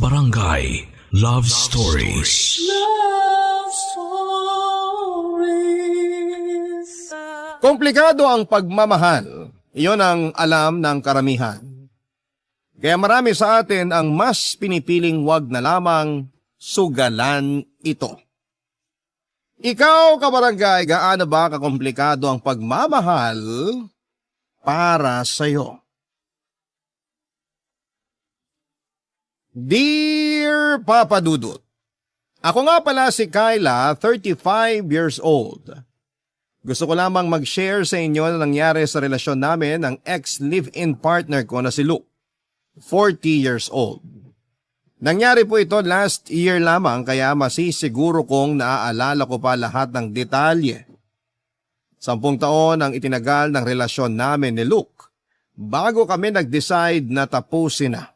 Barangay Love Stories. Love Stories. Komplikado ang pagmamahal. Iyon ang alam ng karamihan. Kaya marami sa atin ang mas pinipiling wag na lamang sugalan ito. Ikaw, kabarangay, gaano ba kakomplikado ang pagmamahal para sa'yo? Dear Papa Dudut, ako nga pala si Kyla, 35 years old. Gusto ko lamang mag-share sa inyo na nangyari sa relasyon namin ng ex-live-in partner ko na si Luke, 40 years old. Nangyari po ito last year lamang kaya masisiguro kong naaalala ko pa lahat ng detalye. 10 taon ang itinagal ng relasyon namin ni Luke bago kami nag-decide na tapusin na.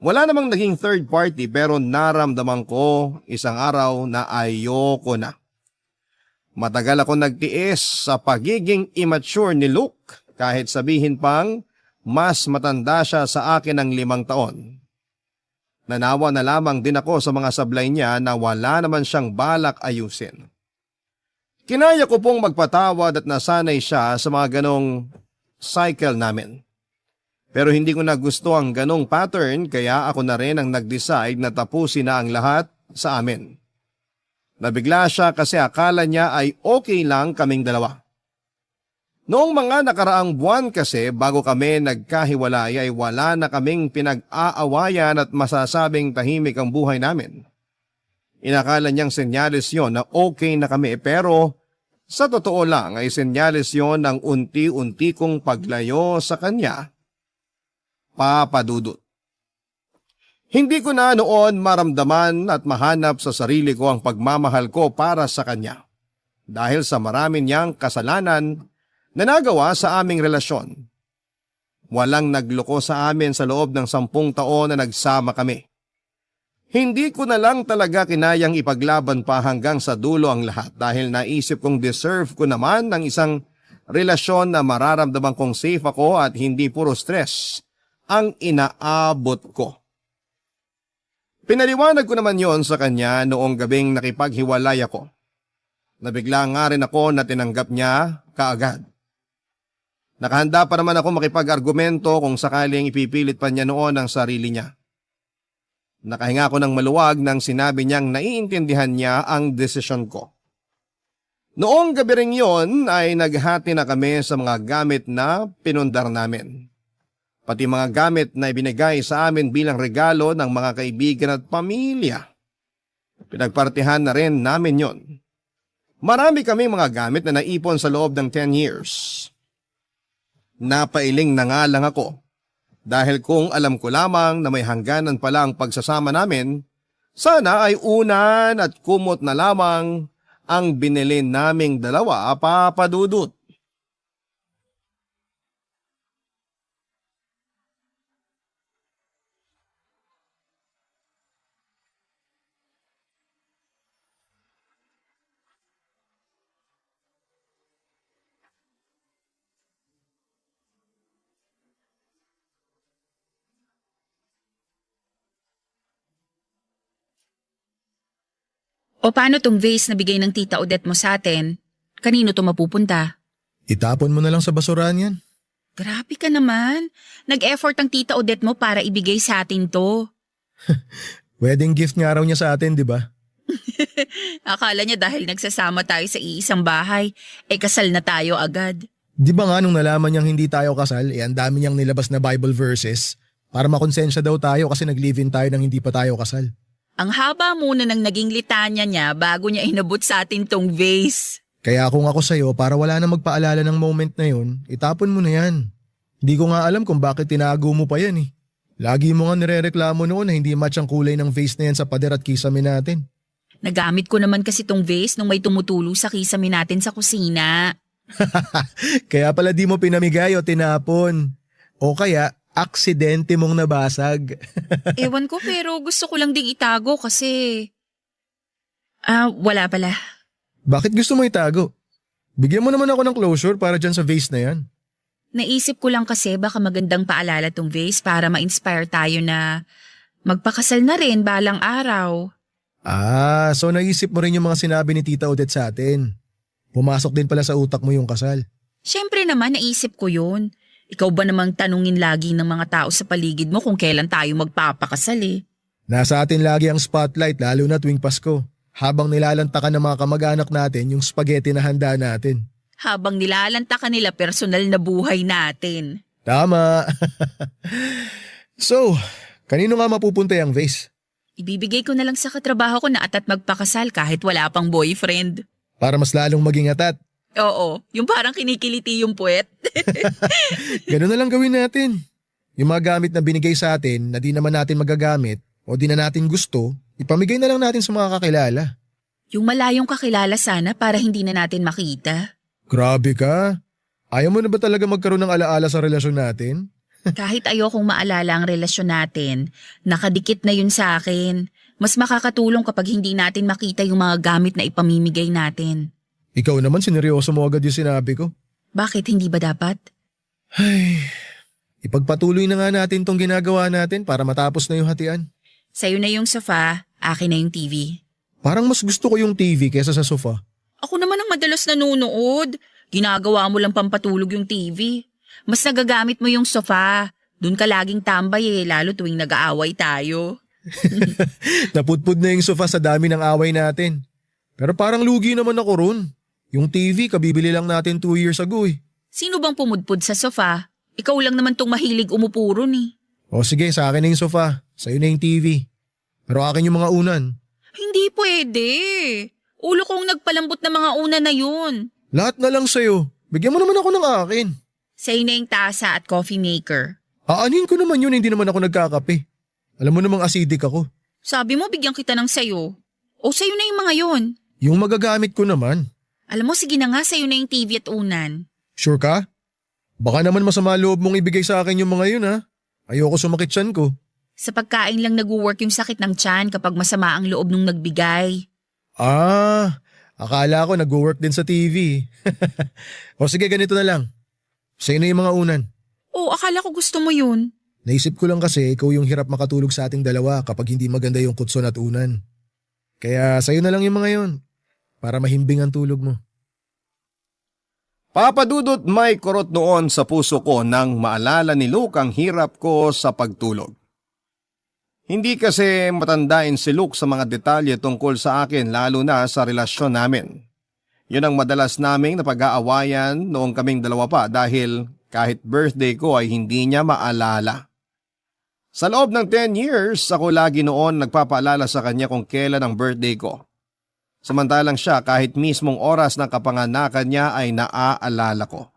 Wala namang naging third party pero naramdaman ko isang araw na ayoko na. Matagal ako nagtiis sa pagiging immature ni Luke kahit sabihin pang mas matanda siya sa akin ng 5 taon. Nanawa na lamang din ako sa mga sablay niya na wala naman siyang balak ayusin. Kinaya ko pong magpatawad at nasanay siya sa mga ganong cycle namin. Pero hindi ko na gusto ang ganong pattern kaya ako na rin ang nag-decide na tapusin na ang lahat sa amin. Nabigla siya kasi akala niya ay okay lang kaming dalawa. Noong mga nakaraang buwan kasi bago kami nagkahiwalay ay wala na kaming pinag-aawayan at masasabing tahimik ang buhay namin. Inakala niyang senyales yon na okay na kami pero sa totoo lang ay senyales yon ng unti-unti kong paglayo sa kanya, Papa Dudut. Hindi ko na noon maramdaman at mahanap sa sarili ko ang pagmamahal ko para sa kanya dahil sa marami niyang kasalanan na nagawa sa aming relasyon. Walang nagloko sa amin sa loob ng 10 taon na nagsama kami. Hindi ko na lang talaga kinayang ipaglaban pa hanggang sa dulo ang lahat dahil naisip kong deserve ko naman ng isang relasyon na mararamdaman kong safe ako at hindi puro stress ang inaabot ko. Pinaliwanag ko naman yon sa kanya noong gabing nakipaghiwalay ako. Nabigla nga rin ako na tinanggap niya kaagad. Nakahanda pa naman ako makipag-argumento kung sakaling ipipilit pa niya noon ang sarili niya. Nakahinga ako ng maluwag nang sinabi niyang naiintindihan niya ang desisyon ko. Noong gabi ring yon ay naghati na kami sa mga gamit na pinundar namin. Pati mga gamit na ibinigay sa amin bilang regalo ng mga kaibigan at pamilya. Pinagpartihan na rin namin yon. Marami kaming mga gamit na naipon sa loob ng 10 years. Napailing na nga lang ako dahil kung alam ko lamang na may hangganan pala ang pagsasama namin, sana ay unan at kumot na lamang ang binili naming dalawa, Papa Dudut. O paano tong vase na bigay ng tita Odette mo sa atin? Kanino to mapupunta? Itapon mo na lang sa basurahan yan. Grabe ka naman. Nag-effort ang tita Odette mo para ibigay sa atin to. Wedding gift nga raw niya sa atin, di ba? Akala niya dahil nagsasama tayo sa iisang bahay, kasal na tayo agad. Di ba nga nung nalaman niyang hindi tayo kasal, ang dami niyang nilabas na Bible verses para makonsensya daw tayo kasi nag-live-in tayo nang hindi pa tayo kasal. Ang haba muna ng naging litanya niya bago niya inabot sa atin tong vase. Kaya kung ako sa'yo, para wala na magpaalala ng moment na yun, itapon mo na yan. Hindi ko nga alam kung bakit tinago mo pa yan eh. Lagi mo nga nirereklamo noon na hindi match ang kulay ng vase na yan sa pader at kisame natin. Nagamit ko naman kasi tong vase nung may tumutulo sa kisame natin sa kusina. Kaya pala di mo pinamigay o tinapon. O kaya, aksidente mong nabasag. Ewan ko pero gusto ko lang ding itago kasi… wala pala. Bakit gusto mo itago? Bigyan mo naman ako ng closure para dyan sa vase na yan. Naisip ko lang kasi baka magandang paalala tong vase para ma-inspire tayo na Magpakasal na rin balang araw. Ah, so naisip mo rin yung mga sinabi ni Tita Odette sa atin. Pumasok din pala sa utak mo yung kasal. Siyempre naman naisip ko yun. Ikaw ba namang tanungin lagi ng mga tao sa paligid mo kung kailan tayo magpapakasal eh? Nasa atin lagi ang spotlight lalo na tuwing Pasko. Habang nilalantakan ng mga kamag-anak natin yung spaghetti na handa natin. Habang nilalantakan nila personal na buhay natin. Tama. So, kanino nga mapupunta yung vase? Ibibigay ko na lang sa katrabaho ko na atat magpakasal kahit wala pang boyfriend. Para mas lalong maging atat. Oo, yung parang kinikiliti yung puwet. Ganun na lang gawin natin. Yung mga gamit na binigay sa atin na di naman natin magagamit o di na natin gusto, ipamigay na lang natin sa mga kakilala. Yung malayong kakilala sana para hindi na natin makita. Grabe ka. Ayaw mo na ba talaga magkaroon ng alaala sa relasyon natin? Kahit ayokong maalala ang relasyon natin, nakadikit na yun sa akin. Mas makakatulong kapag hindi natin makita yung mga gamit na ipamimigay natin. Ikaw naman sineryoso mo agad yung sinabi ko. Bakit hindi ba dapat? Ay, ipagpatuloy na nga natin tong ginagawa natin para matapos na yung hatian. Sa'yo na yung sofa, akin na yung TV. Parang mas gusto ko yung TV kesa sa sofa. Ako naman ang madalas nanonood. Ginagawa mo lang pampatulog yung TV. Mas nagagamit mo yung sofa. Doon ka laging tambay lalo tuwing nag-aaway tayo. Napudpud na yung sofa sa dami ng away natin. Pero parang lugi naman ako ron. Yung TV, kabibili lang natin 2 years ago eh. Sino bang pumudpud sa sofa? Ikaw lang naman tong mahilig umupo ron eh. O sige, sa akin na yung sofa. Sa'yo na yung TV. Pero akin yung mga unan. Hindi pwede. Ulo kong nagpalambot na mga una na yun. Lahat na lang sa'yo. Bigyan mo naman ako ng akin. Sa'yo na yung tasa at coffee maker. Aanin ko naman yun, hindi naman ako nagkakape. Alam mo namang acidic ako. Sabi mo bigyan kita ng sayo. O sa'yo na yung mga yun. Yung magagamit ko naman. Alam mo, sige na nga sa'yo na yung TV at unan. Sure ka? Baka naman masama loob mong ibigay sa akin yung mga yun ha. Ayoko sumakit tiyan ko. Sa pagkain lang nag-work yung sakit ng tiyan kapag masama ang loob nung nagbigay. Ah, akala ko nag-work din sa TV. O sige, ganito na lang. Sa'yo na yung mga unan. Oo, akala ko gusto mo yun. Naisip ko lang kasi ikaw yung hirap makatulog sa ating dalawa kapag hindi maganda yung kutson at unan. Kaya sa'yo na lang yung mga yun. Para mahimbing ang tulog mo. Papa Dudut, may kurot noon sa puso ko nang maalala ni Luke ang hirap ko sa pagtulog. Hindi kasi matandain si Luke sa mga detalye tungkol sa akin lalo na sa relasyon namin. Yun ang madalas naming napag-aawayan noong kaming dalawa pa dahil kahit birthday ko ay hindi niya maalala. Sa loob ng 10 years, ako lagi noon nagpapaalala sa kanya kung kailan ang birthday ko. Samantalang siya kahit mismong oras ng kapanganakan niya ay naaalala ko.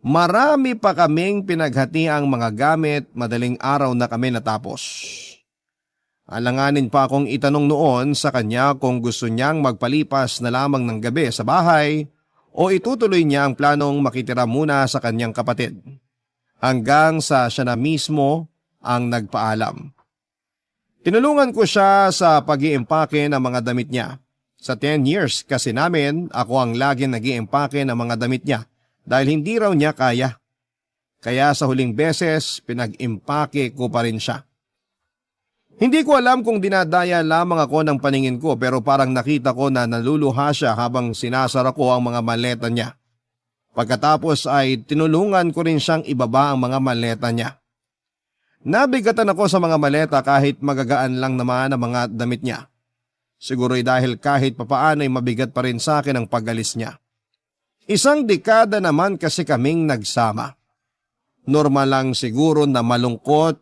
Marami pa kaming pinaghatiang mga gamit, madaling araw na kami natapos. Alanganin pa akong itanong noon sa kanya kung gusto niyang magpalipas na lamang ng gabi sa bahay o itutuloy niya ang planong makitira muna sa kanyang kapatid. Hanggang sa siya na mismo ang nagpaalam. Tinulungan ko siya sa pag-iimpake ng mga damit niya. Sa 10 years kasi namin, ako ang laging nag-iimpake ng mga damit niya dahil hindi raw niya kaya. Kaya sa huling beses, pinag-impake ko pa rin siya. Hindi ko alam kung dinadaya lamang ako ng paningin ko pero parang nakita ko na naluluha siya habang sinasara ko ang mga maleta niya. Pagkatapos ay tinulungan ko rin siyang ibaba ang mga maleta niya. Nabigatan ako sa mga maleta kahit magagaan lang naman ang mga damit niya. Siguro'y dahil kahit papaano ay mabigat pa rin sa akin ang pag-alis niya. 1 dekada naman kasi kaming nagsama. Normal lang siguro na malungkot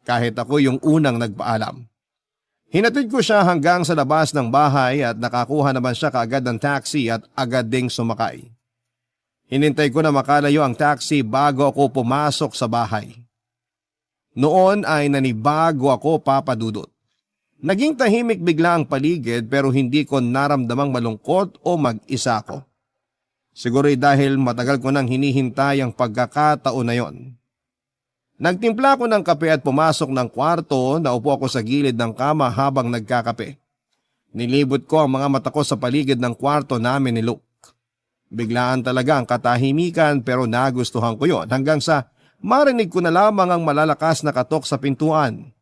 kahit ako yung unang nagpaalam. Hinatid ko siya hanggang sa labas ng bahay at nakakuha naman siya kaagad ng taxi at agad ding sumakay. Hinintay ko na makalayo ang taxi bago ako pumasok sa bahay. Noon ay nanibago ako, Papa Dudut. Naging tahimik bigla ang paligid pero hindi ko naramdamang malungkot o mag-isa ko. Siguro'y dahil matagal ko nang hinihintay ang pagkakataon na yon. Nagtimpla ko ng kape at pumasok ng kwarto, naupo ako sa gilid ng kama habang nagkakape. Nilibot ko ang mga mata ko sa paligid ng kwarto namin ni Luke. Biglaan talaga ang katahimikan pero nagustuhan ko yon hanggang sa marinig ko na lamang ang malalakas na katok sa pintuan.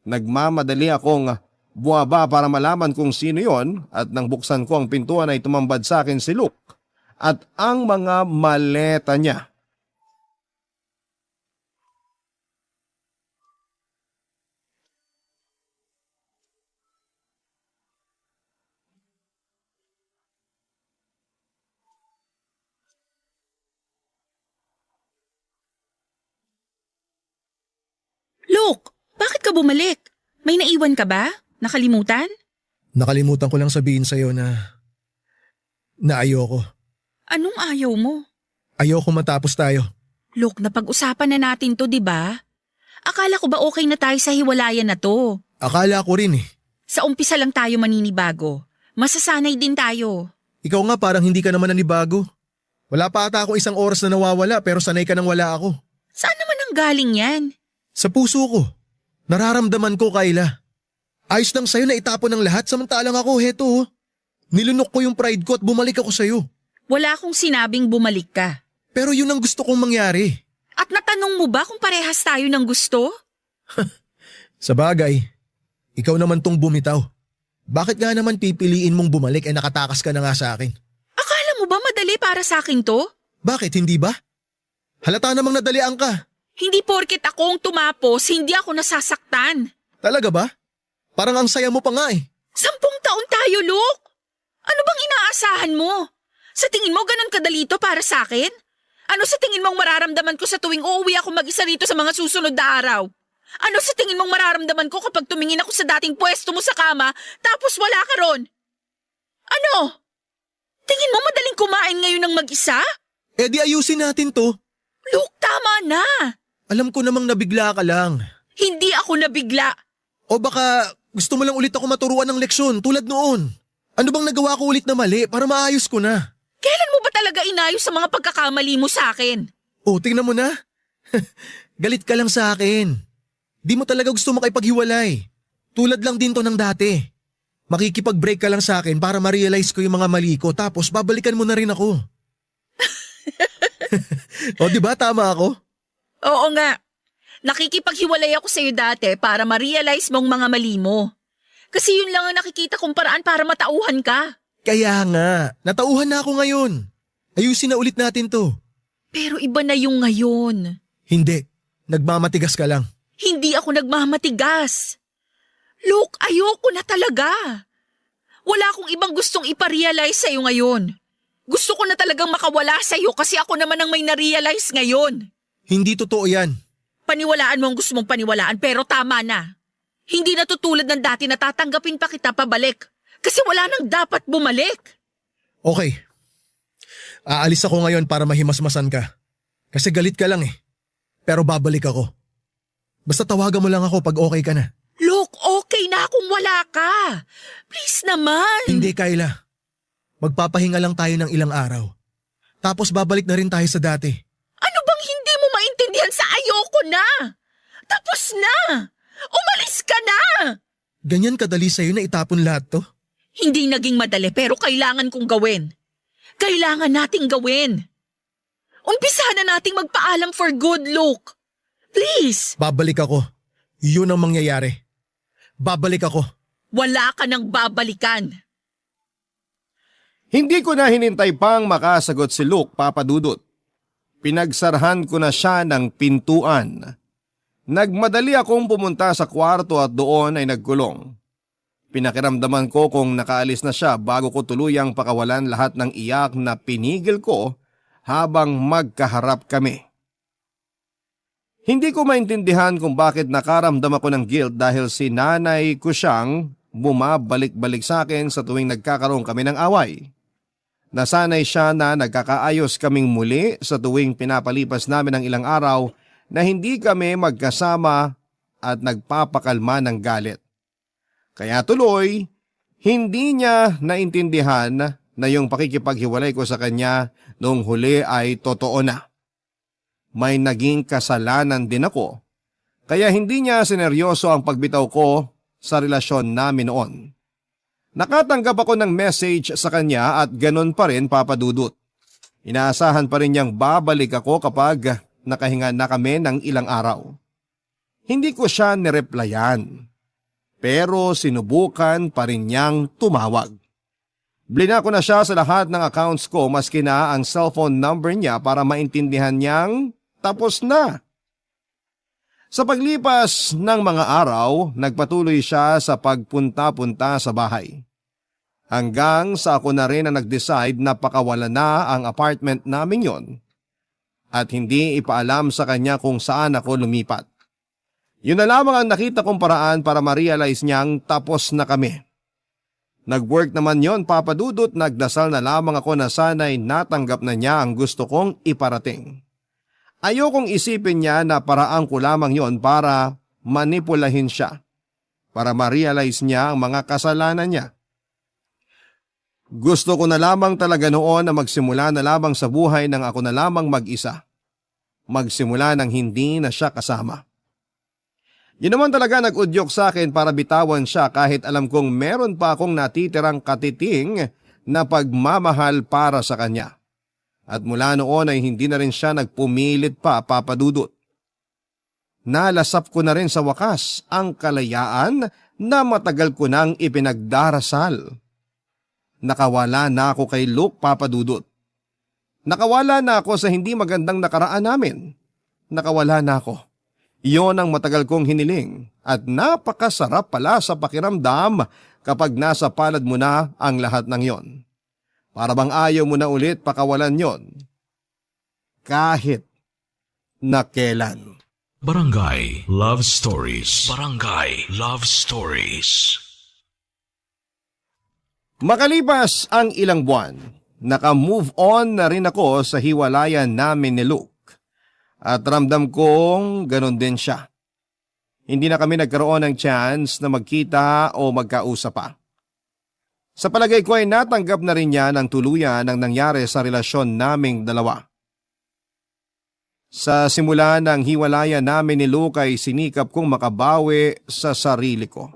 Nagmamadali akong buwaba para malaman kung sino yon at nang buksan ko ang pintuan ay tumambad sa akin si Luke at ang mga maleta niya. Luke, bakit ka bumalik? May naiwan ka ba? Nakalimutan? Nakalimutan ko lang sabihin sa'yo na ayoko. Anong ayaw mo? Ayoko matapos tayo. Luke, napag-usapan na natin to, di ba? Akala ko ba okay na tayo sa hiwalayan na to? Akala ko rin eh. Sa umpisa lang tayo maninibago. Masasanay din tayo. Ikaw nga parang hindi ka naman nanibago. Wala pa ata ako 1 oras na nawawala pero sanay ka nang wala ako. Saan naman ang galing yan? Sa puso ko. Nararamdaman ko, Kayla. Ayos lang sa'yo na itapon ng lahat samantalang ako, heto. Nilunok ko yung pride ko at bumalik ako sa'yo. Wala akong sinabing bumalik ka. Pero yun ang gusto kong mangyari. At natanong mo ba kung parehas tayo ng gusto? Sa bagay, ikaw naman tong bumitaw. Bakit nga naman pipiliin mong bumalik nakatakas ka na nga sa akin? Akala mo ba madali para sa akin to? Bakit, hindi ba? Halata namang nadalian ka. Hindi porket ako ang tumapos, hindi ako nasasaktan. Talaga ba? Parang ang saya mo pa nga eh. 10 taon tayo, Luke. Ano bang inaasahan mo? Sa tingin mo ganun kadalito para sa akin? Ano sa tingin mong mararamdaman ko sa tuwing uuwi ako mag-isa rito sa mga susunod na araw? Ano sa tingin mong mararamdaman ko kapag tumingin ako sa dating pwesto mo sa kama tapos wala ka ron? Ano? Tingin mo madaling kumain ngayon ng mag-isa? Eh di ayusin natin to. Luke, tama na. Alam ko namang nabigla ka lang. Hindi ako nabigla. O baka gusto mo lang ulit ako maturuan ng leksyon tulad noon. Ano bang nagawa ko ulit na mali para maayos ko na? Kailan mo ba talaga inayos sa mga pagkakamali mo sa akin? Oh, tingnan mo na. Galit ka lang sa akin. Di mo talaga gusto makipaghiwalay. Tulad lang din to ng dati. Makikipag-break ka lang sa akin para ma-realize ko yung mga mali ko tapos babalikan mo na rin ako. O di ba tama ako? Oo nga. Nakikipaghiwalay ako sa'yo dati para ma-realize mong mga mali mo. Kasi yun lang ang nakikita kong paraan para matauhan ka. Kaya nga, natauhan na ako ngayon. Ayusin na ulit natin to. Pero iba na yung ngayon. Hindi, nagmamatigas ka lang. Hindi ako nagmamatigas. Look, ayoko na talaga. Wala akong ibang gustong iparealize sa'yo ngayon. Gusto ko na talagang makawala sa'yo kasi ako naman ang may narealize ngayon. Hindi totoo yan. Paniwalaan mo ang gusto mong paniwalaan pero tama na. Hindi na tutulad ng dati na tatanggapin pa kita pabalik. Kasi wala nang dapat bumalik. Okay. Aalis ako ngayon para mahimasmasan ka. Kasi galit ka lang eh. Pero babalik ako. Basta tawagan mo lang ako pag okay ka na. Look, okay na akong wala ka. Please naman. Hindi, Kayla. Magpapahinga lang tayo ng ilang araw. Tapos babalik na rin tayo sa dati. Ano bang hindi mo maintindihan sa ayoko na? Tapos na. Umalis ka na. Ganyan kadali sa'yo na itapon lahat to? Hindi naging madali pero kailangan kong gawin. Kailangan nating gawin. Umpisa na nating magpaalam for good, Luke. Please. Babalik ako. Yun ang mangyayari. Babalik ako. Wala ka nang babalikan. Hindi ko na hinintay pang makasagot si Luke, Papa Dudut. Pinagsarahan ko na siya ng pintuan. Nagmadali akong pumunta sa kwarto at doon ay nagkulong. Pinakiramdaman ko kung nakaalis na siya bago ko tuluyang pakawalan lahat ng iyak na pinigil ko habang magkaharap kami. Hindi ko maintindihan kung bakit nakaramdam ako ng guilt dahil si nanay ko siyang bumabalik-balik sa akin sa tuwing nagkakaroon kami ng away. Nasanay siya na nagkakaayos kaming muli sa tuwing pinapalipas namin ng ilang araw na hindi kami magkasama at nagpapakalma ng galit. Kaya tuloy, hindi niya naintindihan na yung pakikipaghiwalay ko sa kanya noong huli ay totoo na. May naging kasalanan din ako, kaya hindi niya sineryoso ang pagbitaw ko sa relasyon namin noon. Nakatanggap ako ng message sa kanya at ganun pa rin, Papa Dudut. Inaasahan pa rin niyang babalik ako kapag nakahinga na kami ng ilang araw. Hindi ko siya nireplyan. pero sinubukan pa rin niyang tumawag. Blinako na siya sa lahat ng accounts ko maski na ang cellphone number niya para maintindihan niyang tapos na. Sa paglipas ng mga araw, nagpatuloy siya sa pagpunta-punta sa bahay. Hanggang sa ako na rin na nag-decide na pakawalan na ang apartment namin yon at hindi ipaalam sa kanya kung saan ako lumipat. Yun na lamang ang nakita kong paraan para ma-realize niyang tapos na kami. Nag-work naman yon, Papa Dudut, nagdasal na lamang ako na sana'y natanggap na niya ang gusto kong iparating. Ayokong isipin niya na paraan ko lamang yon para manipulahin siya, para ma-realize niya ang mga kasalanan niya. Gusto ko na lamang talaga noon na magsimula na lamang sa buhay ng ako na lamang mag-isa. Magsimula ng hindi na siya kasama. Yun naman talaga nag-udyok sa akin para bitawan siya kahit alam kong meron pa akong natitirang katiting na pagmamahal para sa kanya. At mula noon ay hindi na rin siya nagpumilit pa, Papa Dudut. Nalasap ko na rin sa wakas ang kalayaan na matagal ko nang ipinagdarasal. Nakawala na ako kay Luke, Papa Dudut. Nakawala na ako sa hindi magandang nakaraan namin. Nakawala na ako. Iyon ang matagal kong hiniling at napakasarap pala sa pakiramdam kapag nasa palad mo na ang lahat ng yon. Para bang ayaw mo na ulit pakawalan yon. Kahit na kailan. Barangay Love Stories. Barangay Love Stories. Makalipas ang ilang buwan, naka-move on na rin ako sa hiwalayan namin ni Luke. At ramdam kong ganon din siya. Hindi na kami nagkaroon ng chance na magkita o magkausap pa. Sa palagay ko ay natanggap na rin niya ng tuluyan ang nangyari sa relasyon naming dalawa. Sa simula ng hiwalayan namin ni Luke ay sinikap kong makabawi sa sarili ko.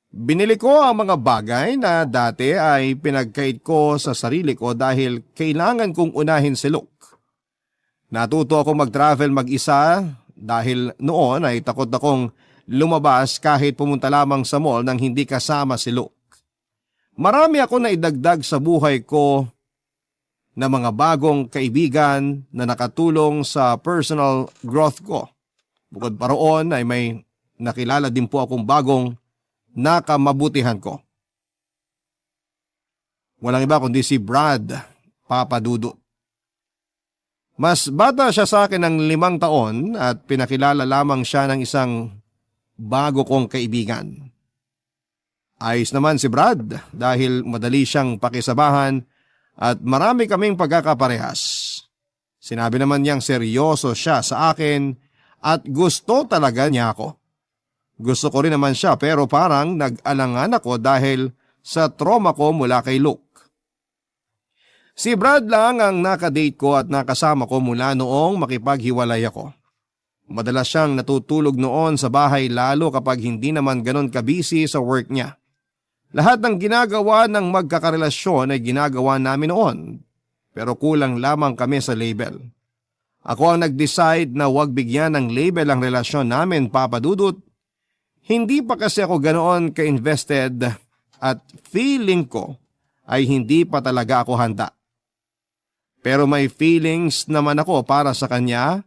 Binili ko ang mga bagay na dati ay pinagkait ko sa sarili ko dahil kailangan kong unahin si Luke. Natuto akong mag-travel mag-isa dahil noon ay takot akong lumabas kahit pumunta lamang sa mall nang hindi kasama si Luke. Marami ako na idagdag sa buhay ko na mga bagong kaibigan na nakatulong sa personal growth ko. Bukod pa roon ay may nakilala din po akong bagong nakamabutihan ko. Walang iba kundi si Brad, Papa Dudut. Mas bata siya sa akin ng 5 taon at pinakilala lamang siya ng isang bago kong kaibigan. Ayos naman si Brad dahil madali siyang pakisabahan at marami kaming pagkakaparehas. Sinabi naman niyang seryoso siya sa akin at gusto talaga niya ako. Gusto ko rin naman siya pero parang nag-alangan ako dahil sa trauma ko mula kay Luke. Si Brad lang ang nakadate ko at nakasama ko mula noong makipaghiwalay ako. Madalas siyang natutulog noon sa bahay lalo kapag hindi naman ganon kabisi sa work niya. Lahat ng ginagawa ng magkakarelasyon ay ginagawa namin noon, pero kulang lamang kami sa label. Ako ang nag-decide na huwag bigyan ng label ang relasyon namin, Papa Dudut. Hindi pa kasi ako ganoon ka-invested at feeling ko ay hindi pa talaga ako handa. Pero may feelings naman ako para sa kanya,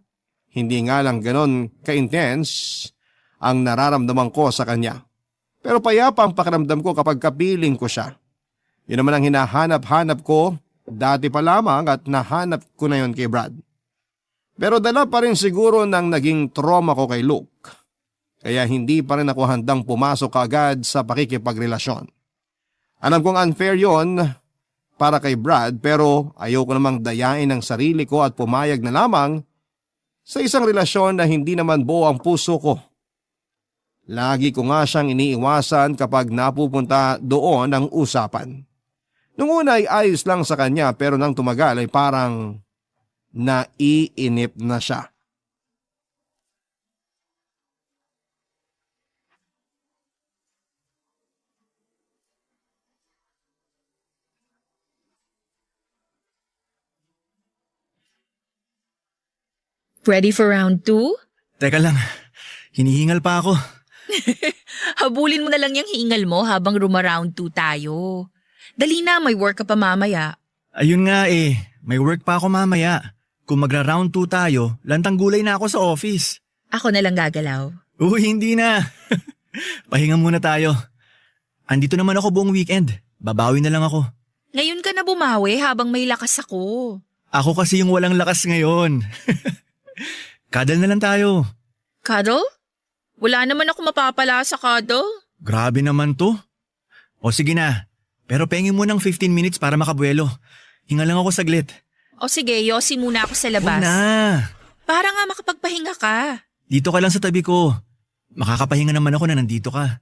hindi nga lang ganon ka-intense ang nararamdaman ko sa kanya. Pero payapa ang pakiramdam ko kapag kapiling ko siya. Yun naman ang hinahanap-hanap ko dati pa lamang at nahanap ko na yun kay Brad. Pero dala pa rin siguro ng naging trauma ko kay Luke. Kaya hindi pa rin ako handang pumasok agad sa pakikipagrelasyon. Alam kong unfair yon para kay Brad pero ayoko namang dayain ang sarili ko at pumayag na lamang sa isang relasyon na hindi naman buo ang puso ko. Lagi ko nga siyang iniiwasan kapag napupunta doon ang usapan. Nung una ay ayos lang sa kanya pero nang tumagal ay parang naiinip na siya. Ready for round 2? Teka lang, hinihingal pa ako. Habulin mo na lang yung hingal mo habang round 2 tayo. Dali na, may work ka pa mamaya. Ayun nga eh, may work pa ako mamaya. Kung magra-round 2 tayo, lantang gulay na ako sa office. Ako na lang gagalaw. Uy, hindi na. Pahinga muna tayo. Andito naman ako buong weekend. Babawi na lang ako. Ngayon ka na bumawi habang may lakas ako. Ako kasi yung walang lakas ngayon. Cuddle na lang tayo. Cuddle? Wala naman ako mapapala sa cuddle. Grabe naman to. O sige na, pero pengin mo ng 15 minutes para makabuelo. Hinga lang ako saglit. O sige, yosi muna ako sa labas. Huwag na. Para nga makapagpahinga ka. Dito ka lang sa tabi ko. Makakapahinga naman ako na nandito ka.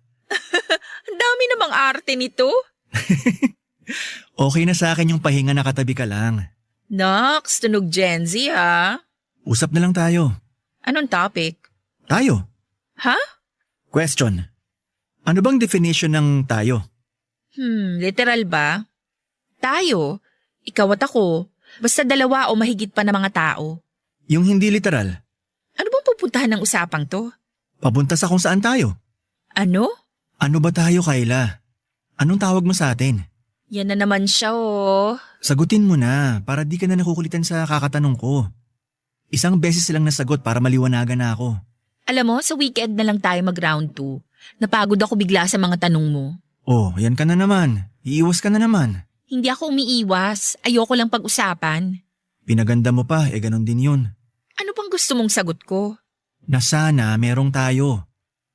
Ang dami namang arte nito. Okay na sa akin yung pahinga na katabi ka lang. Nox, tunog Gen Z ha. Usap na lang tayo. Anong topic? Tayo. Ha? Question. Ano bang definition ng tayo? Literal ba? Tayo, ikaw at ako, basta dalawa o mahigit pa na mga tao. Yung hindi literal. Ano bang pupuntahan ng usapang to? Papunta sa kung saan tayo. Ano? Ano ba tayo, Kayla? Anong tawag mo sa atin? Yan na naman siya oh. Sagutin mo na para di ka na nakukulitan sa kakatanong ko. Isang beses lang nasagot para maliwanagan na ako. Alam mo, sa weekend na lang tayo mag-round 2. Napagod ako bigla sa mga tanong mo. Oh, yan ka na naman. Iiwas ka na naman. Hindi ako umiiwas. Ayoko lang pag-usapan. Pinaganda mo pa, ganon din yun. Ano bang gusto mong sagot ko? Na sana merong tayo.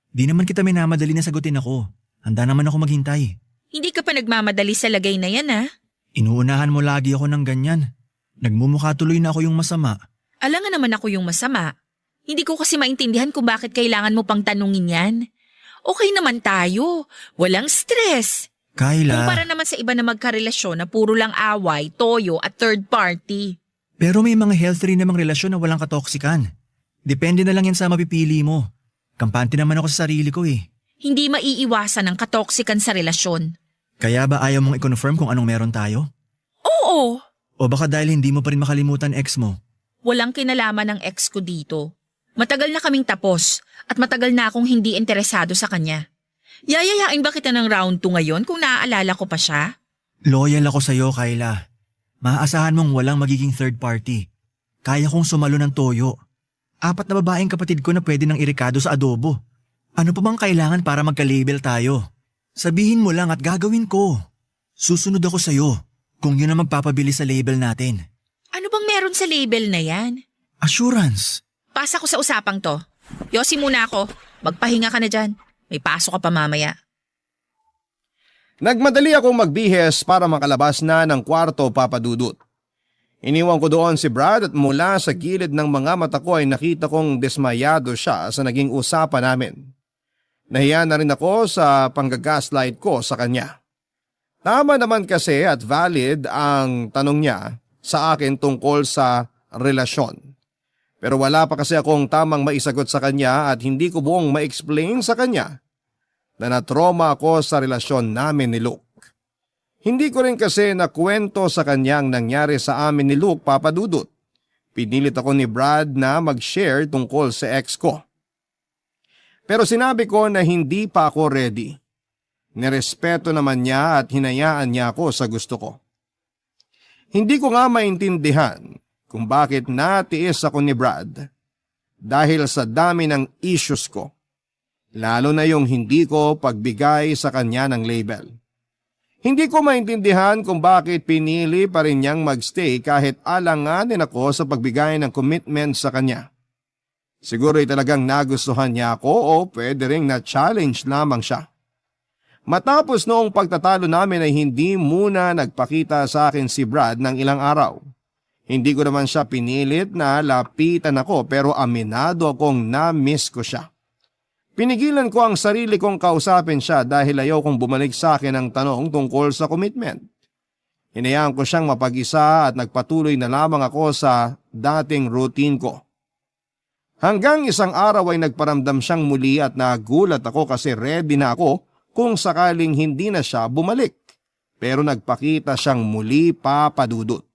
Di naman kita minamadali na sagutin ako. Handa naman ako maghintay. Hindi ka pa nagmamadali sa lagay na yan ha? Inuunahan mo lagi ako ng ganyan. Nagmumukha tuloy na ako yung masama. Alangan naman ako yung masama. Hindi ko kasi maintindihan kung bakit kailangan mo pang tanungin yan. Okay naman tayo. Walang stress. Kayla. Kumpara naman sa iba na magkarelasyon na puro lang away, toyo at third party. Pero may mga healthy rin namang relasyon na walang katoksikan. Depende na lang yan sa mapipili mo. Kampante naman ako sa sarili ko eh. Hindi maiiwasan ang katoksikan sa relasyon. Kaya ba ayaw mong i-confirm kung anong meron tayo? Oo. O baka dahil hindi mo pa rin makalimutan ex mo? Walang kinalaman ng ex ko dito. Matagal na kaming tapos at matagal na akong hindi interesado sa kanya. Yayayain ba kita ng round 2 ngayon kung naaalala ko pa siya? Loyal ako sa'yo, Kayla. Maaasahan mong walang magiging third party. Kaya kong sumalo ng toyo. 4 na babaeng kapatid ko na pwede nang irikado sa adobo. Ano pa bang kailangan para magka-label tayo? Sabihin mo lang at gagawin ko. Susunod ako sa'yo kung yun ang magpapabili sa label natin. Ano bang meron sa label na yan? Assurance. Pasa ko sa usapang to. Yosi muna ako. Magpahinga ka na dyan. May pasok ka pa mamaya. Nagmadali akong magbihes para makalabas na ng kwarto, Papa Dudut. Iniwan ko doon si Brad at mula sa gilid ng mga mata ko ay nakita kong desmayado siya sa naging usapan namin. Nahiya na rin ako sa panggagaslight ko sa kanya. Tama naman kasi at valid ang tanong niya sa akin tungkol sa relasyon. Pero wala pa kasi akong tamang maisagot sa kanya at hindi ko buong ma-explain sa kanya na natroma ako sa relasyon namin ni Luke. Hindi ko rin kasi nakwento sa kanyang nangyari sa amin ni Luke, Papa Dudut. Pinilit ako ni Brad na mag-share tungkol sa ex ko. Pero sinabi ko na hindi pa ako ready. Nirespeto naman niya at hinayaan niya ako sa gusto ko. Hindi ko nga maintindihan kung bakit natiis ako ni Brad dahil sa dami ng issues ko. Lalo na yung hindi ko pagbigay sa kanya ng label. Hindi ko maintindihan kung bakit pinili pa rin niyang magstay kahit alanganin ako sa pagbigay ng commitment sa kanya. Siguro ay talagang nagustuhan niya ako o pwede ring na-challenge lamang siya. Matapos noong pagtatalo namin ay hindi muna nagpakita sa akin si Brad ng ilang araw. Hindi ko naman siya pinilit na lapitan ako pero aminado akong na-miss ko siya. Pinigilan ko ang sarili kong kausapin siya dahil ayaw kong bumalik sa akin ang tanong tungkol sa commitment. Hinayaan ko siyang mapag-isa at nagpatuloy na lamang ako sa dating routine ko. Hanggang isang araw ay nagparamdam siyang muli at nagulat ako kasi ready na ako kung sakaling hindi na siya bumalik. Pero nagpakita siyang muli, Papa Dudut.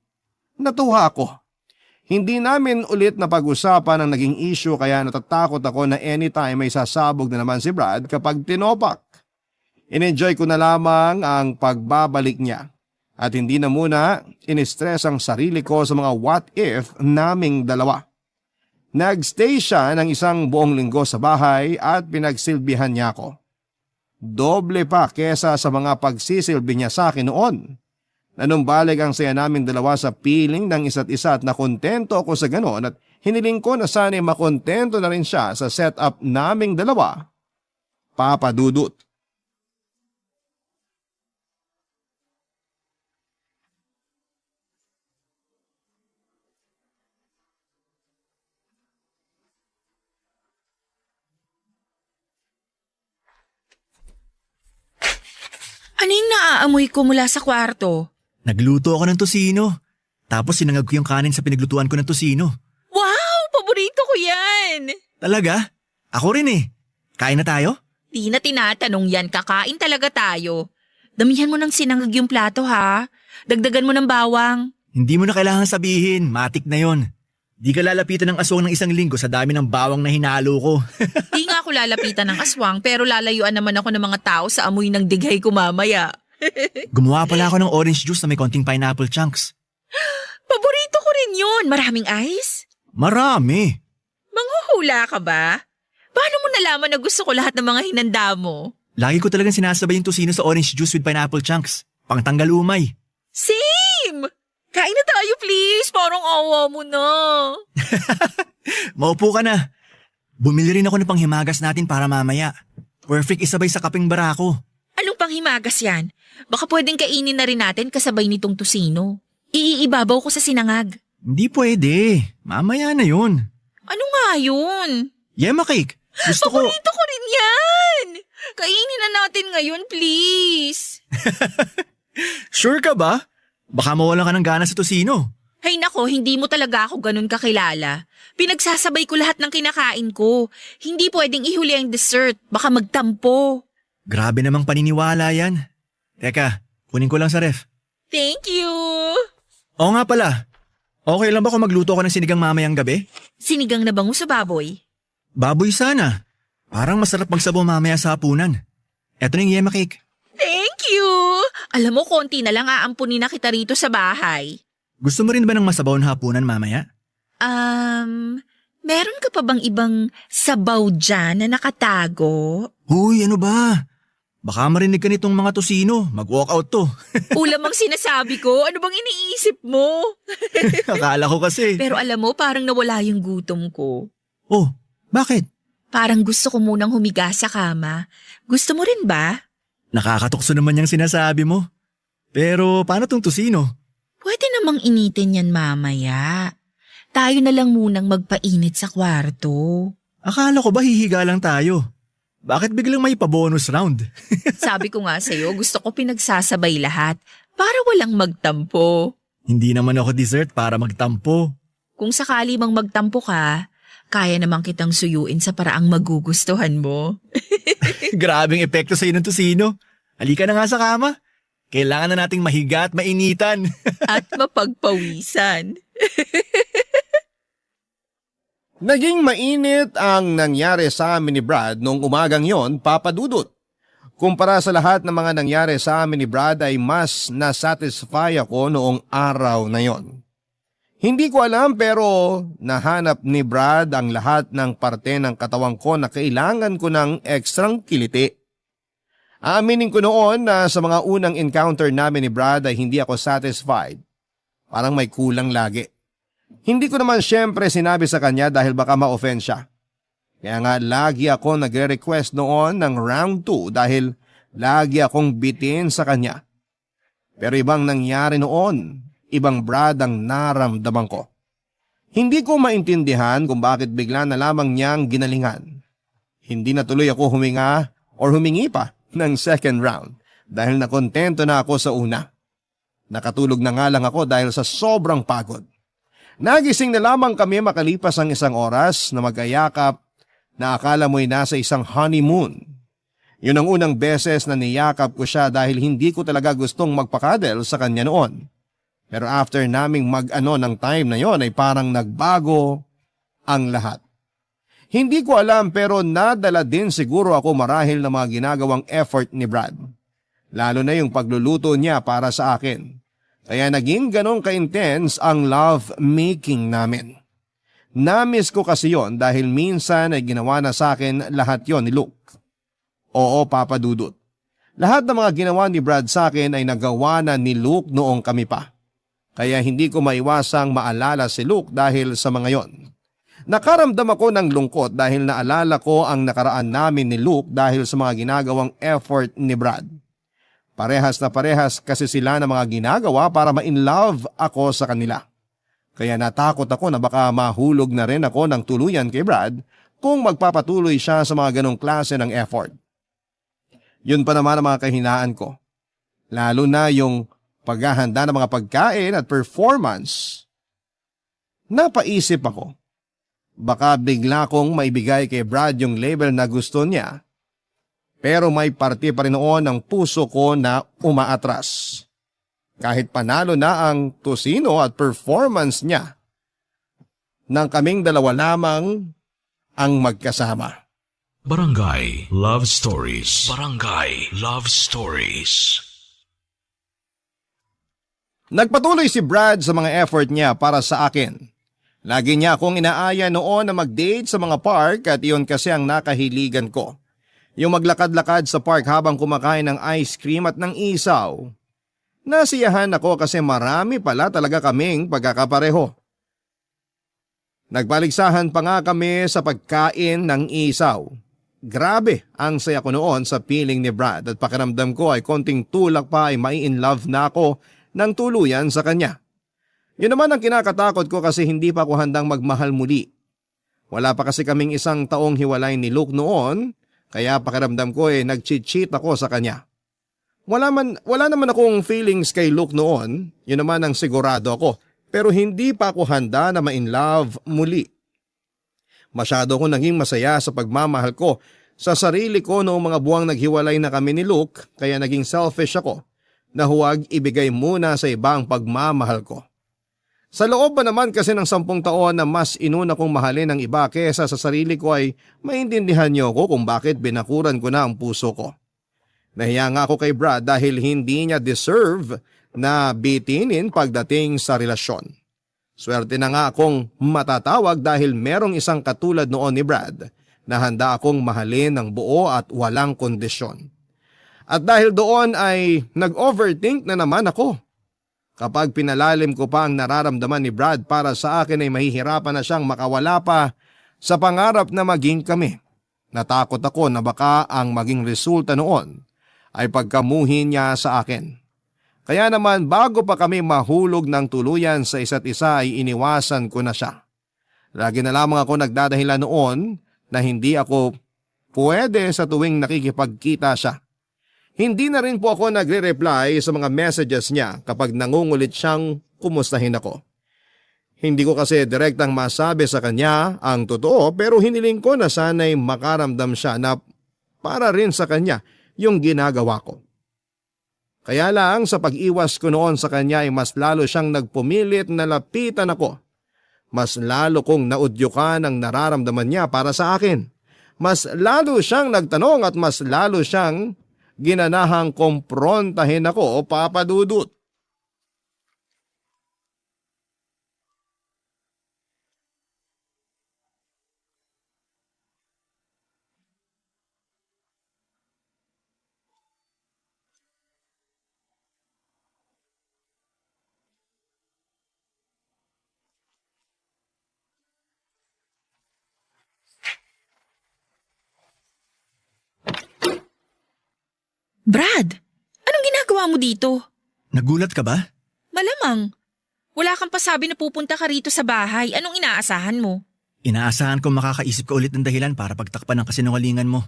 Natuwa ako. Hindi namin ulit na pag-usapan ang naging issue kaya natatakot ako na anytime may sasabog na naman si Brad kapag tinopak. In-enjoy ko na lamang ang pagbabalik niya at hindi na muna in-stress ang sarili ko sa mga what if naming dalawa. Nagstay siya ng isang buong linggo sa bahay at pinagsilbihan niya ako. Doble pa kesa sa mga pagsisilbi niya sa akin noon. Nanumbalik ang saya naming dalawa sa piling ng isa't isa at nakontento ako sa ganon at hiniling ko na sana'y makontento na rin siya sa setup naming dalawa. Papa Dudut. Ano yung naaamoy ko mula sa kwarto? Nagluto ako ng tosino. Tapos sinangag ko yung kanin sa pinaglutuan ko ng tosino. Wow! Paborito ko yan! Talaga? Ako rin eh. Kain na tayo? Di na tinatanong yan, kakain talaga tayo. Damihan mo ng sinangag yung plato ha. Dagdagan mo ng bawang. Hindi mo na kailangan sabihin, matik na yon. Di ka lalapitan ng aswang ng isang linggo sa dami ng bawang na hinalo ko. Di nga ako lalapitan ng aswang pero lalayuan naman ako ng mga tao sa amoy ng dighay ko mamaya. Gumawa pala ako ng orange juice na may konting pineapple chunks. Paborito ko rin yun. Maraming ice? Marami. Manghuhula ka ba? Paano mo nalaman na gusto ko lahat ng mga hinanda mo? Lagi ko talagang sinasabay yung tosino sa orange juice with pineapple chunks. Pangtanggal umay. Same! Kain na tayo please. Parang awa mo na. Maupo ka na. Bumili rin ako ng panghimagas natin para mamaya. Perfect isabay sa kaping barako. Anong panghimagas yan? Baka pwedeng kainin na rin natin kasabay nitong tusino. Iibabaw ko sa sinangag. Hindi pwede. Mamaya na yun. Ano nga yun? Yema cake. Gusto ko... Paborito ko rin yan. Kainin na natin ngayon, please. Sure ka ba? Baka mawalan ka ng gana sa tosino. Hay nako, hindi mo talaga ako ganun kakilala. Pinagsasabay ko lahat ng kinakain ko. Hindi pwedeng ihuli ang dessert. Baka magtampo. Grabe namang paniniwala yan. Teka, kunin ko lang sa ref. Thank you. Oo nga pala. Okay lang ba kung magluto ako ng sinigang mamayang gabi? Sinigang na bango sa baboy. Baboy sana. Parang masarap magsabaw mamaya sa hapunan. Eto na yung yema cake. Thank you. Alam mo, konti na lang aampunin na kita rito sa bahay. Gusto mo rin ba ng masabaw na hapunan mamaya? Meron ka pa bang ibang sabaw dyan na nakatago? Huy, ano ba? Baka marinig ka nitong mga tosino. Mag-walk out to. Ulam ang sinasabi ko. Ano bang iniisip mo? Akala ko kasi. Pero alam mo, parang nawala yung gutom ko. Oh, bakit? Parang gusto ko munang humiga sa kama. Gusto mo rin ba? Nakakatukso naman yung sinasabi mo. Pero paano tong tosino? Pwede namang initin yan mamaya. Tayo na lang munang magpainit sa kwarto. Akala ko ba hihiga lang tayo? Bakit biglang may pa-bonus round? Sabi ko nga sa'yo, gusto ko pinagsasabay lahat para walang magtampo. Hindi naman ako dessert para magtampo. Kung sakali mang magtampo ka, kaya namang kitang suyuin sa paraang magugustuhan mo. Grabing epekto sa'yo ng tosino. Halika na nga sa kama. Kailangan na nating mahiga at mainitan. At mapagpawisan. Naging mainit ang nangyari sa amin ni Brad noong umagang yon, Papa Dudut. Kumpara sa lahat ng mga nangyari sa amin ni Brad ay mas nasatisfy ako noong araw na yon. Hindi ko alam pero nahanap ni Brad ang lahat ng parte ng katawan ko na kailangan ko ng ekstrang kiliti. Aminin ko noon na sa mga unang encounter namin ni Brad ay hindi ako satisfied. Parang may kulang lagi. Hindi ko naman syempre sinabi sa kanya dahil baka ma-offend siya. Kaya nga lagi ako nagre-request noon ng round 2 dahil lagi akong bitin sa kanya. Pero ibang nangyari noon, ibang Brad ang naramdaman ko. Hindi ko maintindihan kung bakit bigla na lamang niyang ginalingan. Hindi na tuloy ako huminga or humingi pa ng second round dahil nakontento na ako sa una. Nakatulog na nga lang ako dahil sa sobrang pagod. Nagising na lamang kami makalipas ang isang oras na magkayakap na akala mo'y nasa isang honeymoon. Yun ang unang beses na niyakap ko siya dahil hindi ko talaga gustong magpakadel sa kanya noon. Pero after naming mag-ano ng time na yon ay parang nagbago ang lahat. Hindi ko alam pero nadala din siguro ako marahil ng mga ginagawang effort ni Brad. Lalo na yung pagluluto niya para sa akin. Kaya naging ganong ka-intense ang love making namin. Namiss ko kasi yon dahil minsan ay ginawa na sa akin lahat yon ni Luke. Oo, Papa Dudut. Lahat ng mga ginawa ni Brad sa akin ay nagawa na ni Luke noong kami pa. Kaya hindi ko maiwasang maalala si Luke dahil sa mga yon. Nakaramdam ako ng lungkot dahil naalala ko ang nakaraan namin ni Luke dahil sa mga ginagawang effort ni Brad. Parehas na parehas kasi sila ng mga ginagawa para ma-inlove ako sa kanila. Kaya natakot ako na baka mahulog na rin ako ng tuluyan kay Brad kung magpapatuloy siya sa mga ganong klase ng effort. Yun pa naman ang mga kahinaan ko. Lalo na yung paghahanda ng mga pagkain at performance. Napaisip ako. Baka bigla kong maibigay kay Brad yung label na gusto niya. Pero may parte pa rin noon ang puso ko na umaatras. Kahit panalo na ang tusino at performance niya, nang kaming dalawa lamang ang magkasama. Barangay Love Stories. Barangay Love Stories. Nagpatuloy si Brad sa mga effort niya para sa akin. Lagi niya akong inaaya noon na mag-date sa mga park at iyon kasi ang nakahiligan ko. Yung maglakad-lakad sa park habang kumakain ng ice cream at ng isaw. Nasiyahan ako kasi marami pala talaga kaming pagkakapareho. Nagbaligsahan pa nga kami sa pagkain ng isaw. Grabe ang saya ko noon sa feeling ni Brad at pakiramdam ko ay konting tulak pa ay mai-in-love na ako ng tuluyan sa kanya. Yun naman ang kinakatakot ko kasi hindi pa ako handang magmahal muli. Wala pa kasi kaming 1 taong hiwalay ni Luke noon, kaya pakiramdam ko nag-cheat ako sa kanya. Wala naman akong feelings kay Luke noon, yun naman ang sigurado ako, pero hindi pa ako handa na ma-inlove muli. Masyado akong naging masaya sa pagmamahal ko sa sarili ko noong mga buwang naghiwalay na kami ni Luke, kaya naging selfish ako na huwag ibigay muna sa ibang pagmamahal ko. Sa loob ba naman kasi ng 10 taon na mas inuna kong mahalin ng iba kesa sa sarili ko ay maintindihan niyo ko kung bakit binakuran ko na ang puso ko. Nahiya nga ako kay Brad dahil hindi niya deserve na bitinin pagdating sa relasyon. Swerte na nga akong matatawag dahil merong isang katulad noon ni Brad na handa akong mahalin ng buo at walang kondisyon. At dahil doon ay nag-overthink na naman ako. Kapag pinalalim ko pa ang nararamdaman ni Brad para sa akin ay mahihirapan na siyang makawala pa sa pangarap na maging kami. Natakot ako na baka ang maging resulta noon ay pagkamuhin niya sa akin. Kaya naman bago pa kami mahulog ng tuluyan sa isa't isa ay iniwasan ko na siya. Lagi na lamang ako nagdadahilan noon na hindi ako pwede sa tuwing nakikipagkita siya. Hindi na rin po ako nagre-reply sa mga messages niya kapag nangungulit siyang kumustahin ako. Hindi ko kasi direktang masabi sa kanya ang totoo pero hiniling ko na sana'y makaramdam siya na para rin sa kanya yung ginagawa ko. Kaya lang sa pag-iwas ko noon sa kanya ay mas lalo siyang nagpumilit na lapitan ako. Mas lalo kong naudyukan ang nararamdaman niya para sa akin. Mas lalo siyang nagtanong at mas lalo siyang ginanahang komprontahin ako, Papa Dudut. Brad, anong ginagawa mo dito? Nagulat ka ba? Malamang. Wala kang pasabi na pupunta ka rito sa bahay. Anong inaasahan mo? Inaasahan ko makakaisip ka ulit ng dahilan para pagtakpan ng kasinungalingan mo.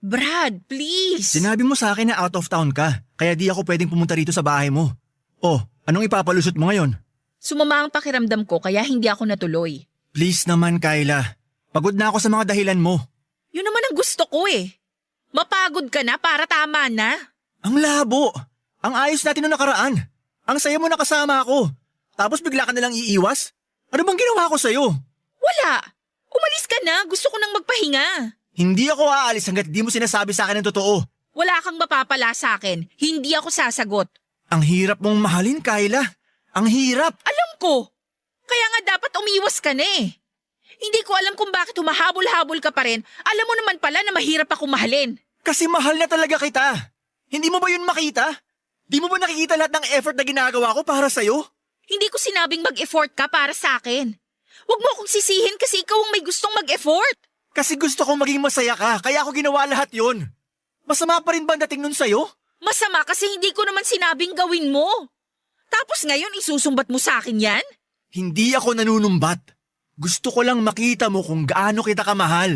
Brad, please. Sinabi mo sa akin na out of town ka, kaya di ako pwedeng pumunta rito sa bahay mo. Oh, anong ipapalusot mo ngayon? Sumama ang pakiramdam ko kaya hindi ako natuloy. Please naman, Kyla. Pagod na ako sa mga dahilan mo. Yun naman ang gusto ko eh. Mapagod ka na para tama na. Ang labo! Ang ayos natin noong nakaraan. Ang saya mo nakasama ako. Tapos bigla ka nalang iiwas? Ano bang ginawa ko sa'yo? Wala. Umalis ka na. Gusto ko nang magpahinga. Hindi ako aalis hanggat di mo sinasabi sa akin ng totoo. Wala kang mapapala sa akin. Hindi ako sasagot. Ang hirap mong mahalin, Kyla. Ang hirap. Alam ko. Kaya nga dapat umiwas ka na eh. Hindi ko alam kung bakit humahabol-habol ka pa rin. Alam mo naman pala na mahirap akong mahalin. Kasi mahal na talaga kita. Hindi mo ba yun makita? Di mo ba nakikita lahat ng effort na ginagawa ko para sa'yo? Hindi ko sinabing mag-effort ka para sa akin. Huwag mo akong sisihin kasi ikaw ang may gustong mag-effort. Kasi gusto kong maging masaya ka, kaya ako ginawa lahat yun. Masama pa rin ba ang dating nun sa'yo? Masama kasi hindi ko naman sinabing gawin mo. Tapos ngayon isusumbat mo sa akin yan? Hindi ako nanunumbat. Gusto ko lang makita mo kung gaano kita kamahal.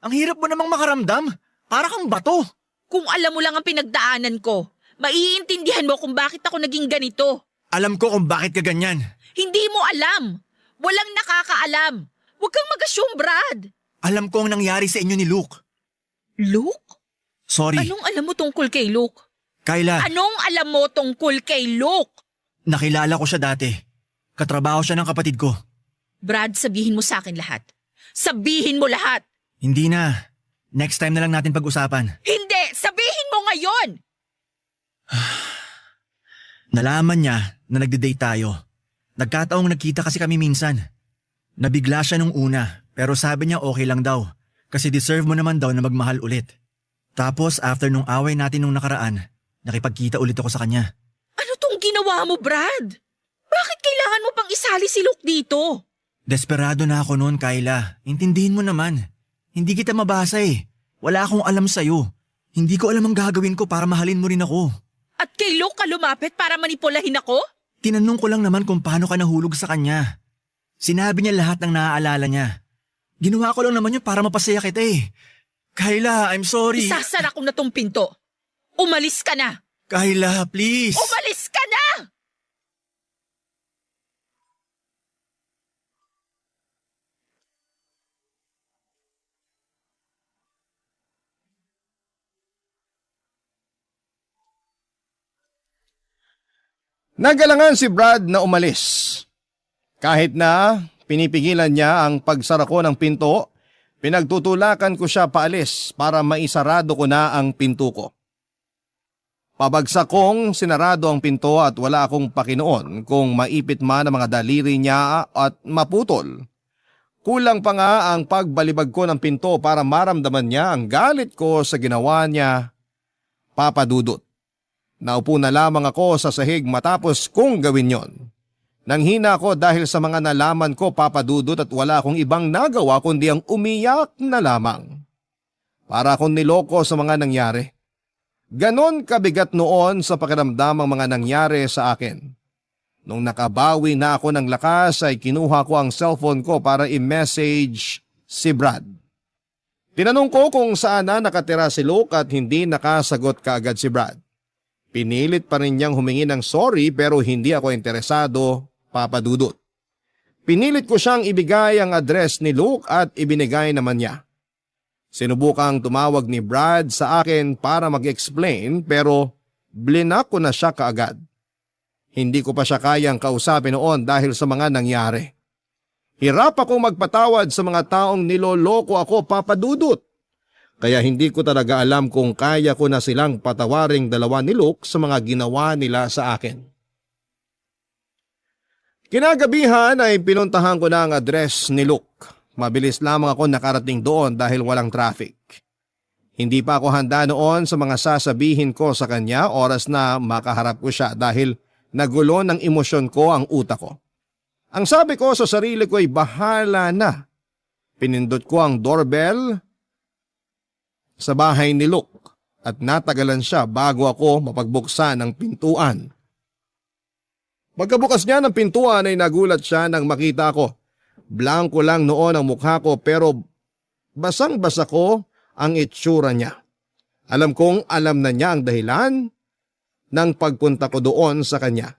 Ang hirap mo namang makaramdam. Para kang bato. Kung alam mo lang ang pinagdaanan ko, maiintindihan mo kung bakit ako naging ganito. Alam ko kung bakit ka ganyan. Hindi mo alam. Walang nakakaalam. Huwag kang mag-assume, Brad. Alam ko ang nangyari sa inyo ni Luke. Luke? Sorry. Anong alam mo tungkol kay Luke? Kyla, Anong alam mo tungkol kay Luke? nakilala ko siya dati. Katrabaho siya ng kapatid ko. Brad, sabihin mo sa akin lahat. Sabihin mo lahat. Hindi na. Next time na lang natin pag-usapan. Hindi! Sabihin mo ngayon! Nalaman niya na nagde-date tayo. Nagkataong nagkita kasi kami minsan. Nabigla siya nung una, pero sabi niya okay lang daw. Kasi deserve mo naman daw na magmahal ulit. Tapos after nung away natin nung nakaraan, nakipagkita ulit ako sa kanya. Ano tong ginawa mo, Brad? Bakit kailangan mo pang isali si Luke dito? Desperado na ako noon, Kyla. Intindihin mo naman. Hindi kita mabasa eh. Wala akong alam sa'yo. Hindi ko alam ang gagawin ko para mahalin mo rin ako. At kay Luke ka lumapit para manipulahin ako? Tinanong ko lang naman kung paano ka nahulog sa kanya. Sinabi niya lahat ng naaalala niya. Ginawa ko lang naman yun para mapasaya kita eh. Kyla, I'm sorry. Isasara ko na tong pinto. Umalis ka na! Kyla, please. Umalis ka na! Nagalangan si Brad na umalis. Kahit na pinipigilan niya ang pagsara ko ng pinto, pinagtutulakan ko siya paalis para maisarado ko na ang pinto ko. Pabagsak kong sinarado ang pinto at wala akong pakinoon kung maipit man ang mga daliri niya at maputol. Kulang pa nga ang pagbalibag ko ng pinto para maramdaman niya ang galit ko sa ginawa niya, Papa Dudut. Naupo na lamang ako sa sahig matapos kong gawin yon. Nanghina ako dahil sa mga nalaman ko, Papa Dudut, at wala akong ibang nagawa kundi ang umiyak na lamang. Para akong niloko sa mga nangyari. Ganon kabigat noon sa pakiramdam ang mga nangyari sa akin. Nung nakabawi na ako ng lakas ay kinuha ko ang cellphone ko para i-message si Brad. Tinanong ko kung saan na nakatira si Luke at hindi nakasagot kaagad si Brad. Pinilit pa rin niyang humingi ng sorry pero hindi ako interesado, Papa Dudut. Pinilit ko siyang ibigay ang address ni Luke at ibinigay naman niya. Sinubukang tumawag ni Brad sa akin para mag-explain pero blinak ko na siya kaagad. Hindi ko pa siya kayang kausapin noon dahil sa mga nangyari. Hirap akong magpatawad sa mga taong niloloko ako, Papa Dudut. Kaya hindi ko talaga alam kung kaya ko na silang patawaring dalawa ni Luke sa mga ginawa nila sa akin. Kinagabihan ay pinuntahan ko na ang address ni Luke. Mabilis lamang ako nakarating doon dahil walang traffic. Hindi pa ako handa noon sa mga sasabihin ko sa kanya oras na makaharap ko siya dahil nagulo ng emosyon ko ang utak ko. Ang sabi ko sa sarili ko ay bahala na. Pinindot ko ang doorbell sa bahay ni Luke at natagalan siya bago ako mapagbuksan ng pintuan. Pagkabukas niya ng pintuan ay nagulat siya nang makita ko. Blanko lang noon ang mukha ko pero basang-basa ko ang itsura niya. Alam kong alam na niya ang dahilan ng pagpunta ko doon sa kanya.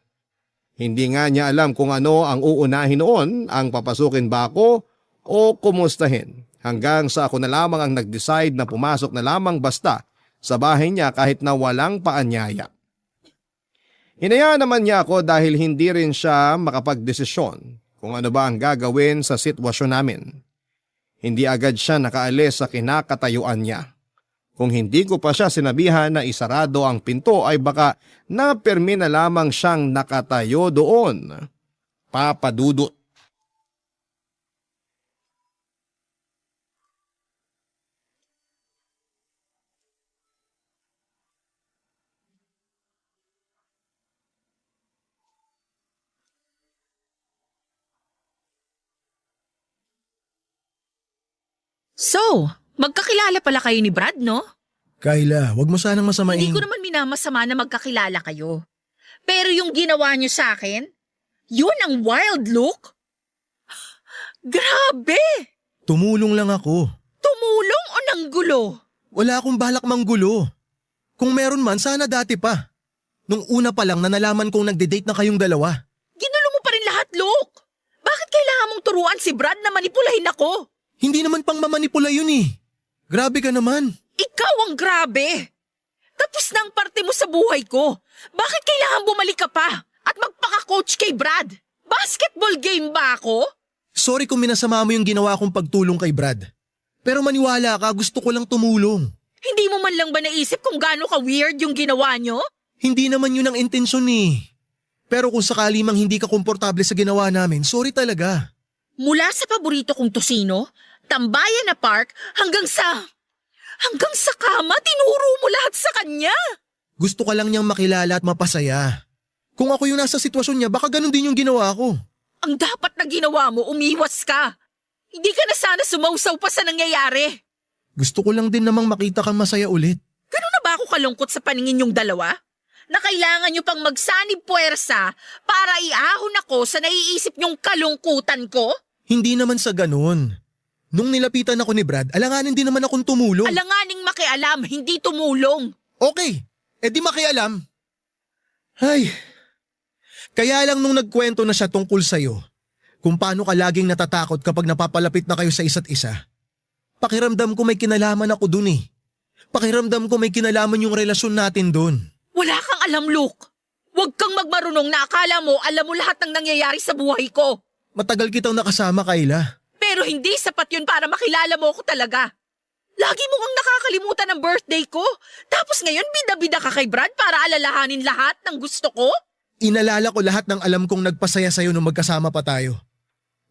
Hindi nga niya alam kung ano ang uunahin noon, ang papasukin ba ako o kumustahin. Hanggang sa ako na lamang ang nag-decide na pumasok na lamang basta sa bahay niya kahit na walang paanyaya. Hinayaan naman niya ako dahil hindi rin siya makapagdesisyon kung ano ba ang gagawin sa sitwasyon namin. Hindi agad siya nakaalis sa kinakatayuan niya. Kung hindi ko pa siya sinabihan na isarado ang pinto ay baka napermi na lamang siyang nakatayo doon. Papa Dudut. So, magkakilala pala kayo ni Brad, no? Kayla, wag mo sanang masamain. Hindi ko naman minamasama na magkakilala kayo. Pero yung ginawa niyo sa akin, yun ang wild look. Grabe! Tumulong lang ako. Tumulong o nanggulo? Wala akong balak manggulo. Kung meron man, sana dati pa. Nung una pa lang na nalaman kong nagde-date na kayong dalawa. Ginulo mo pa rin lahat, Luke. Bakit kailangan mong turuan si Brad na manipulahin ako? Hindi naman pang mamanipula yun eh. Grabe ka naman. Ikaw ang grabe. Tapos na ang parte mo sa buhay ko. Bakit kailangan bumalik ka pa at magpaka-coach kay Brad? Basketball game ba ako? Sorry kung minasama mo yung ginawa kong pagtulong kay Brad. Pero maniwala ka, gusto ko lang tumulong. Hindi mo man lang ba naisip kung gaano ka-weird yung ginawa nyo? Hindi naman yun ang intensyon eh. Pero kung sakali mang hindi ka komportable sa ginawa namin, sorry talaga. Mula sa paborito kong tosino, tambayan na park, hanggang sa kama, tinuro mo lahat sa kanya. Gusto ka lang niyang makilala at mapasaya. Kung ako yung nasa sitwasyon niya, baka ganun din yung ginawa ko. Ang dapat na ginawa mo, umiwas ka. Hindi ka na sana sumausaw pa sa nangyayari. Gusto ko lang din namang makita kang masaya ulit. Ganun na ba ako kalungkot sa paningin yung dalawa? Na kailangan nyo pang magsanib puwersa para iahon ako sa naiisip nyong kalungkutan ko? Hindi naman sa ganun. Nung nilapitan ako ni Brad, alanganin din naman akong tumulong. Alanganing makialam, hindi tumulong. Okay, edi makialam. Ay, kaya lang nung nagkwento na siya tungkol sa'yo, kung paano ka laging natatakot kapag napapalapit na kayo sa isa't isa. Pakiramdam ko may kinalaman ako dun eh. Pakiramdam ko may kinalaman yung relasyon natin dun. Wala kang alam, Luke. Huwag kang magmarunong na akala mo alam mo lahat ng nangyayari sa buhay ko. Matagal kitang nakasama, Kayla. Pero hindi sapat yun para makilala mo ako talaga. Lagi mo kang nakakalimutan ng birthday ko. Tapos ngayon bida-bida ka kay Brad para alalahanin lahat ng gusto ko? Inalala ko lahat ng alam kong nagpasaya sa'yo nung magkasama pa tayo.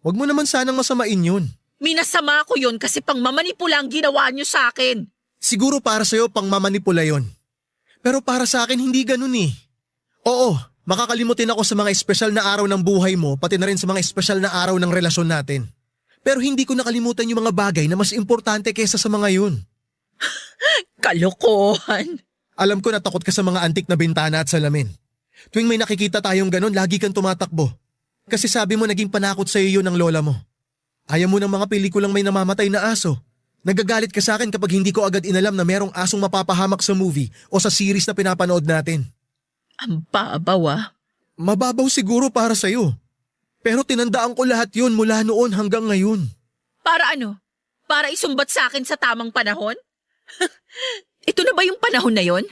Huwag mo naman sanang masamain yun. Minasama ko yun kasi pang mamanipula ang ginawa niyo sa akin. Siguro para sa'yo pang mamanipula yun. Pero para sa akin hindi ganun eh. Oo, makakalimutin ako sa mga espesyal na araw ng buhay mo pati na rin sa mga espesyal na araw ng relasyon natin. Pero hindi ko nakalimutan yung mga bagay na mas importante kaysa sa mga yun. Kalokohan. Alam ko na takot ka sa mga antik na bintana at salamin. Tuwing may nakikita tayong ganun, lagi kang tumatakbo. Kasi sabi mo naging panakot sa iyo ng lola mo. Ayaw mo ng mga pelikulang may namamatay na aso. Nagagalit ka sa akin kapag hindi ko agad inalam na merong asong mapapahamak sa movie o sa series na pinapanood natin. Ang babaw ah. Mababaw siguro para sa'yo. Pero tinandaan ko lahat yun mula noon hanggang ngayon. Para ano? Para isumbat sa akin sa tamang panahon? Ito na ba yung panahon na yon?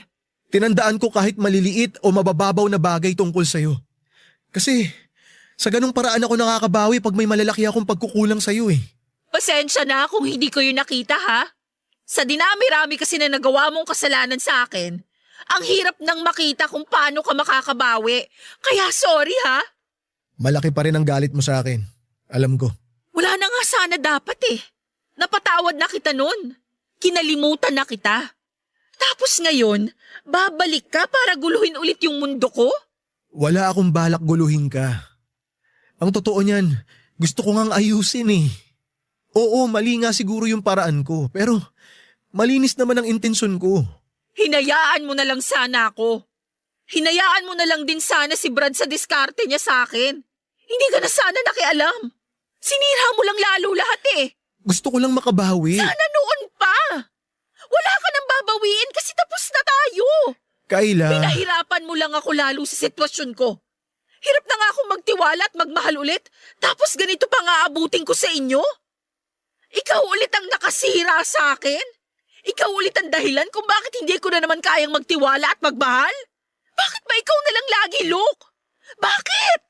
Tinandaan ko kahit maliliit o mabababaw na bagay tungkol sa'yo. Kasi sa ganung paraan ako nakakabawi pag may malalaki akong pagkukulang sa'yo eh. Pasensya na kung hindi ko yun nakita ha. Sa dinami-rami kasi na nagawa mong kasalanan sa akin, ang hirap nang makita kung paano ka makakabawi. Kaya sorry ha. Malaki pa rin ang galit mo sa akin. Alam ko. Wala na nga sana dapat eh. Napatawad na kita nun. Kinalimutan na kita. Tapos ngayon, babalik ka para guluhin ulit yung mundo ko? Wala akong balak guluhin ka. Ang totoo niyan, gusto ko ngang ayusin eh. Oo, mali nga siguro yung paraan ko. Pero malinis naman ang intensyon ko. Hinayaan mo na lang sana ako. Hinayaan mo na lang din sana si Brad sa diskarte niya sa akin. Hindi ka na sana nakialam. Sinira mo lang lalo lahat eh. Gusto ko lang makabawi. Sana noon pa. Wala ka nang babawiin kasi tapos na tayo. Kayla. Pinahirapan mo lang ako lalo sa sitwasyon ko. Hirap na nga akong magtiwala at magmahal ulit. Tapos ganito pa nga abutin ko sa inyo. Ikaw ulit ang nakasira sa akin. Ikaw ulit ang dahilan kung bakit hindi ko na naman kayang magtiwala at magmahal. Bakit ba ikaw na lang lagi, Luke? Bakit?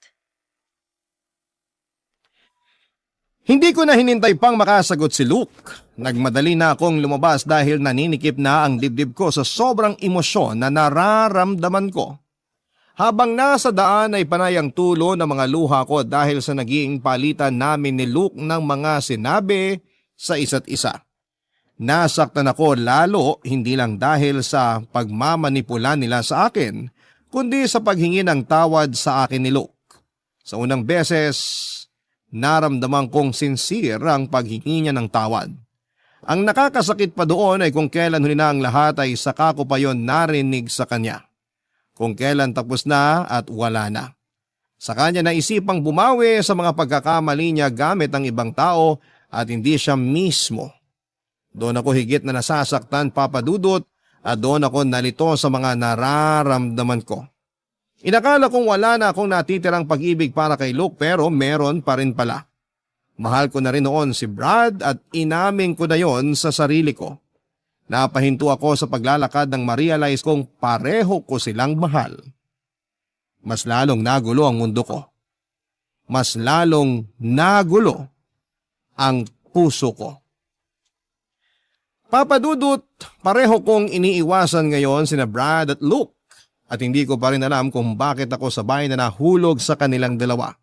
Hindi ko na hinintay pang makasagot si Luke. Nagmadali na akong lumabas dahil naninikip na ang dibdib ko sa sobrang emosyon na nararamdaman ko. Habang nasa daan ay panay ang tulo ng mga luha ko dahil sa naging palitan namin ni Luke ng mga sinabi sa isa't isa. Nasaktan ako lalo hindi lang dahil sa pagmamanipula nila sa akin, kundi sa paghingi ng tawad sa akin ni Luke. Sa unang beses, naramdaman kong sincere ang paghingi niya ng tawad. Ang nakakasakit pa doon ay kung kailan huli na ang lahat ay saka ko pa yon narinig sa kanya. Kung kailan tapos na at wala na. Sa kanya naisipang bumawi sa mga pagkakamali niya gamit ang ibang tao at hindi siya mismo. Doon ako higit na nasasaktan, Papa Dudut, at doon ako nalito sa mga nararamdaman ko. Inakala kong wala na akong natitirang pag-ibig para kay Luke pero meron pa rin pala. Mahal ko na rin noon si Brad at inamin ko na yon sa sarili ko. Napahinto ako sa paglalakad nang ma-realize kong pareho ko silang mahal. Mas lalong nagulo ang mundo ko. Mas lalong nagulo ang puso ko. Papa Dudut, pareho kong iniiwasan ngayon sina Brad at Luke at hindi ko pa rin alam kung bakit ako sabay na nahulog sa kanilang dalawa.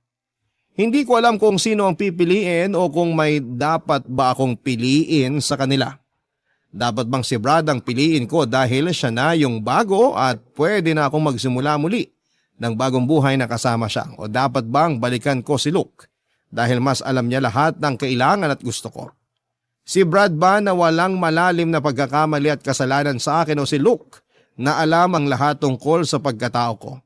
Hindi ko alam kung sino ang pipiliin o kung may dapat ba akong piliin sa kanila. Dapat bang si Brad ang piliin ko dahil siya na yung bago at pwede na akong magsimula muli ng bagong buhay na kasama siya? O dapat bang balikan ko si Luke dahil mas alam niya lahat ng kailangan at gusto ko? Si Brad ba na walang malalim na pagkakamali at kasalanan sa akin o si Luke na alam ang lahat tungkol sa pagkatao ko?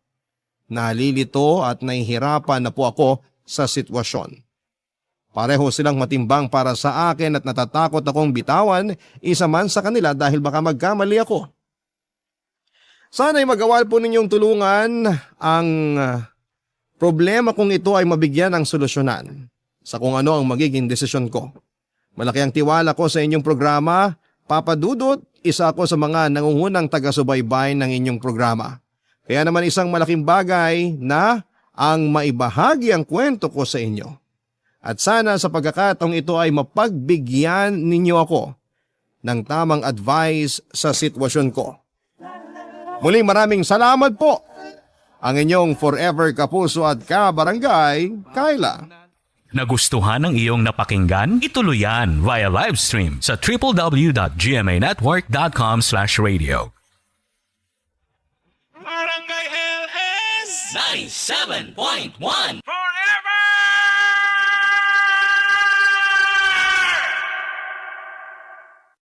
Nalilito at nahihirapan na po ako sa sitwasyon. Pareho silang matimbang para sa akin at natatakot akong bitawan isa man sa kanila dahil baka magkamali ako. Sana'y magawa po ninyong tulungan ang problema kung ito ay mabigyan ng solusyonan sa kung ano ang magiging desisyon ko. Malaki ang tiwala ko sa inyong programa, Papa Dudut, isa ako sa mga nangungunang taga-subaybay ng inyong programa. Kaya naman isang malaking bagay na ang maibahagi ang kwento ko sa inyo. At sana sa pagkakataong ito ay mapagbigyan ninyo ako ng tamang advice sa sitwasyon ko. Muling maraming salamat po. Ang inyong forever kapuso at kabarangay, Kyla. Nagustuhan ng iyong napakinggan? Ituloy yan via live stream sa www.gmanetwork.com/radio. Barangay LS 97.1